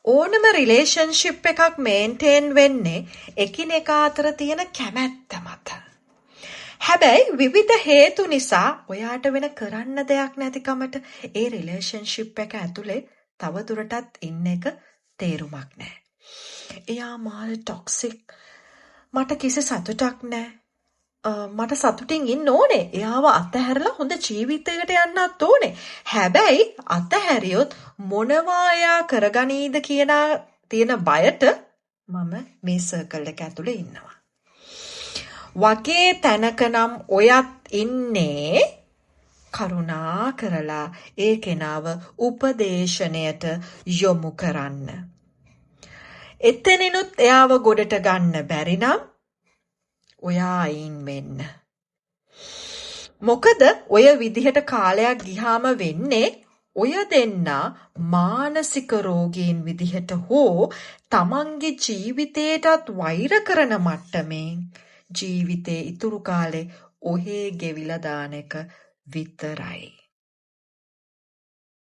ඕනම රිලේෂන්ෂිප් එකක් මේන්ටේන් වෙන්නේ එකිනෙකා අතර තියෙන කැමැත්ත මත. හැබැයි විවිධ හේතු නිසා ඔයාට වෙන කරන්න දෙයක් නැතිකමට ඒ රිලේෂන්ෂිප් එක ඇතුලේ තවදුරටත් ඉන්න එක තේරුමක් නැහැ. එයා මාර ටොක්සික්. මට කිසි සතුටක් නැහැ. මට සතුටින් ඉන්න ඕනේ. එයාව අතහැරලා හොඳ ජීවිතයකට යන්නත් ඕනේ. හැබැයි අතහැරියොත් මොනවා එයා කරගනීද කියන තියෙන බයට මම මේ සර්කල් එක ඇතුලේ ඉන්නවා. වගේ තැනක නම් ඔයත් ඉන්නේ. කරුණා කරලා ඒ කෙනාව උපදේශනයට යොමු කරන්න. එතනිනුත් එයාව ගොඩට ගන්න බැරි නම් ඔයා අයින් වෙන්න. මොකද ඔය විදිහට කාලයක් ගියාම වෙන්නේ ඔය දෙන්නා මානසික රෝගීන් විදිහට හෝ තමන්ගේ ජීවිතේටත් වෛර කරන මට්ටමින් ජීවිතේ ඉතුරු කාලේ ඔහේ ගෙවිලා දාන එක විතරයි.